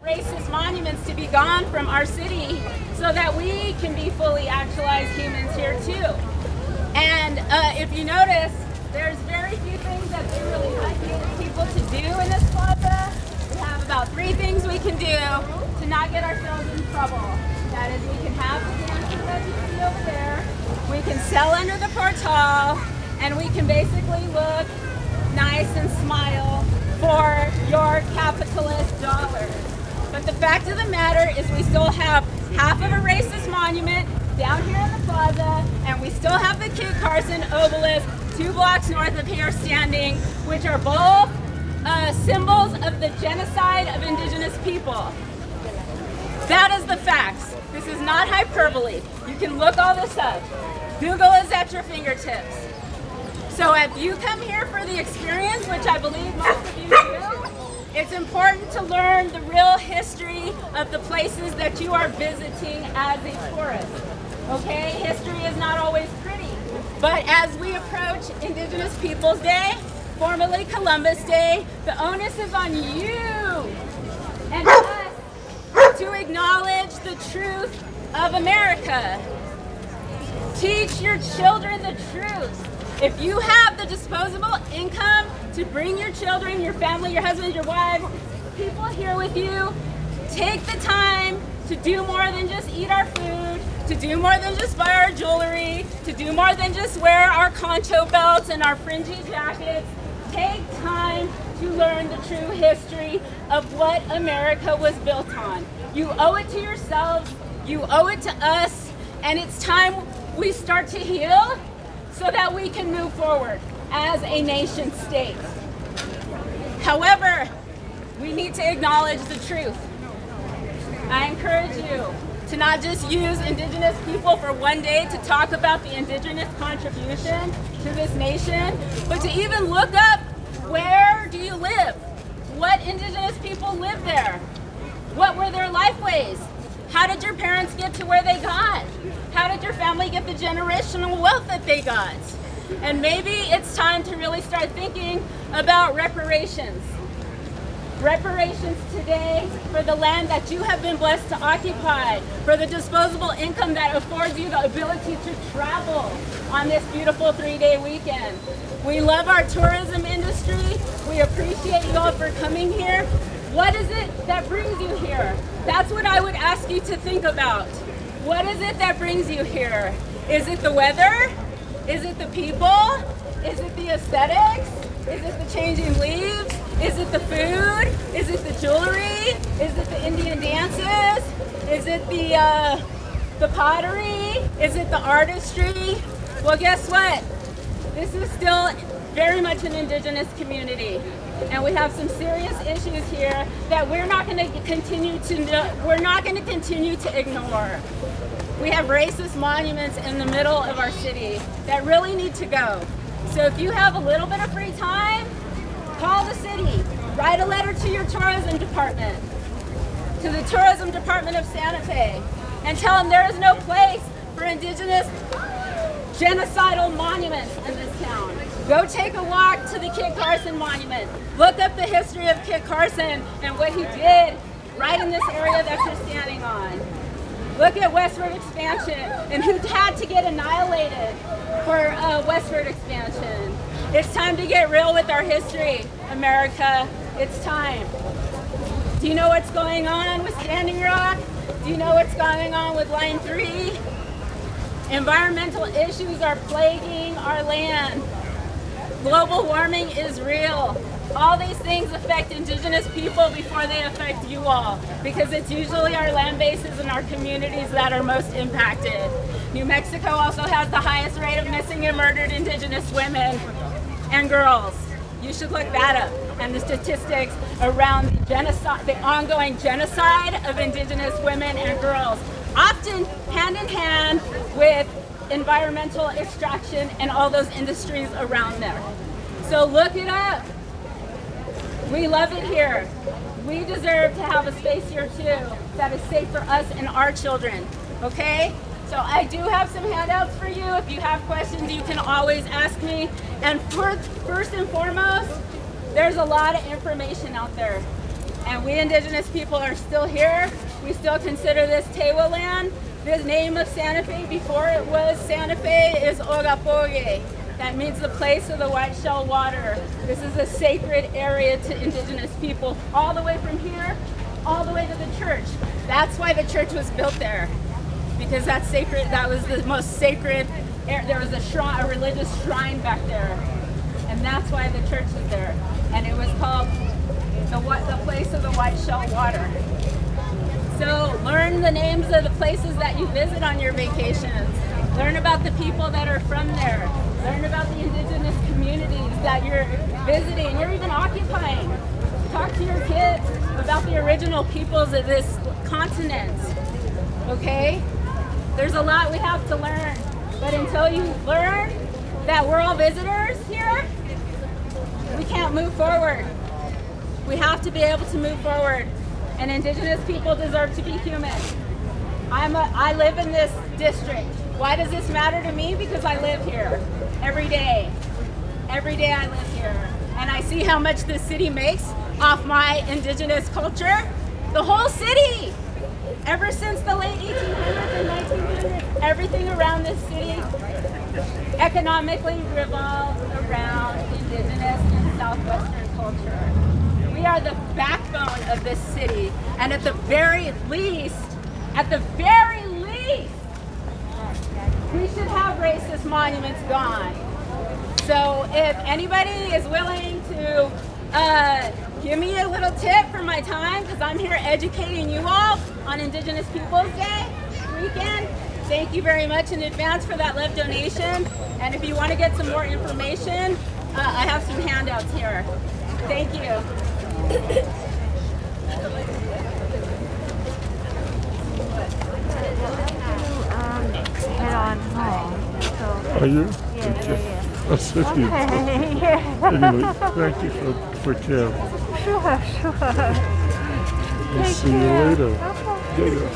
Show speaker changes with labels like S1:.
S1: racist monuments to be gone from our city so that we can be fully actualized humans here too. And if you notice, there's very few things that they really like people to do in this plaza. We have about 3 things we can do to not get ourselves in trouble. That is, we can have the dances that you see over there, we can sell under the portal, and we can basically look nice and smile for your capitalist dollars. But the fact of the matter is we still have half of a racist monument down here in the plaza, and we still have the Kit Carson Obelisk 2 blocks north of here standing, which are both symbols of the genocide of Indigenous people. That is the facts. This is not hyperbole. You can look all this up. Google is at your fingertips. So if you come here for the experience, which I believe most of you do, it's important to learn the real history of the places that you are visiting as a tourist. Okay, history is not always pretty, but as we approach Indigenous Peoples Day, formerly Columbus Day, the onus is on you and us to acknowledge the truth of America. Teach your children the truth. If you have the disposable income to bring your children, your family, your husband, your wife, people here with you, take the time to do more than just eat our food, to do more than just buy our jewelry, to do more than just wear our concho belts and our fringy jackets. Take time to learn the true history of what America was built on. You owe it to yourselves, you owe it to us, and it's time we start to heal so that we can move forward as a nation state. However, we need to acknowledge the truth. I encourage you to not just use Indigenous people for one day to talk about the Indigenous contribution to this nation, but to even look up, where do you live? What Indigenous people live there? What were their lifeways? How did your parents get to where they got? How did your family get the generational wealth that they got? And maybe it's time to really start thinking about reparations. Reparations today for the land that you have been blessed to occupy, for the disposable income that affords you the ability to travel on this beautiful 3-day weekend. We love our tourism industry. We appreciate you all for coming here. What is it that brings you here? That's what I would ask you to think about. What is it that brings you here? Is it the weather? Is it the people? Is it the aesthetics? Is it the changing leaves? Is it the food? Is it the jewelry? Is it the Indian dances? Is it the pottery? Is it the artistry? Well, guess what? This is still very much an Indigenous community, and we have some serious issues here that we're not going to continue to ignore. We have racist monuments in the middle of our city that really need to go. So if you have a little bit of free time, call the city, write a letter to your tourism department, to the tourism department of Santa Fe, and tell them there is no place for Indigenous genocidal monuments in this town. Go take a walk to the Kit Carson monument. Look up the history of Kit Carson and what he did right in this area that you're standing on. Look at westward expansion and who had to get annihilated for westward expansion. It's time to get real with our history, America. It's time. Do you know what's going on with Standing Rock? Do you know what's going on with Line 3? Environmental issues are plaguing our land. Global warming is real. All these things affect Indigenous people before they affect you all, because it's usually our land bases and our communities that are most impacted. New Mexico also has the highest rate of missing and murdered Indigenous women and girls. You should look that up. And the statistics around the genocide, the ongoing genocide of Indigenous women and girls, often hand in hand with environmental extraction and all those industries around there. So look it up. We love it here. We deserve to have a space here too that is safe for us and our children, okay? So I do have some handouts for you. If you have questions, you can always ask me. And first and foremost, there's a lot of information out there. And we indigenous people are still here. We still consider this Tewa land. The name of Santa Fe before it was Santa Fe is Ogapoge. That means the place of the white shell water. This is a sacred area to indigenous people, all the way from here, all the way to the church. That's why the church was built there, because that's sacred. That was the most sacred. There was a shrine, a religious shrine back there, and that's why the church is there. And it was called the place of the white shell water. So learn the names of the places that you visit on your vacations. Learn about the people that are from there. Learn about the indigenous communities that you're visiting, you're even occupying. Talk to your kids about the original peoples of this continent, okay? There's a lot we have to learn, but until you learn that we're all visitors here, we can't move forward. We have to be able to move forward, and indigenous people deserve to be human. I live in this district. Why does this matter to me? Because I live here every day. Every day I live here. And I see how much this city makes off my indigenous culture. The whole city, ever since the late 1800s and 1900s, everything around this city economically revolves around indigenous and southwestern culture. We are the backbone of this city, and at the very least, we should have racist monuments gone. So if anybody is willing to give me a little tip for my time, because I'm here educating you all on Indigenous Peoples Day weekend, thank you very much in advance for that love donation. And if you want to get some more information, I have some handouts here. Thank you.
S2: Head on home. So,
S3: Are you?
S2: yeah.
S3: That's okay.
S2: Yeah.
S3: Anyway, thank you for Kim.
S2: Sure.
S3: We'll
S2: Take
S3: see you
S2: care.
S3: later.
S2: Okay.
S3: Later.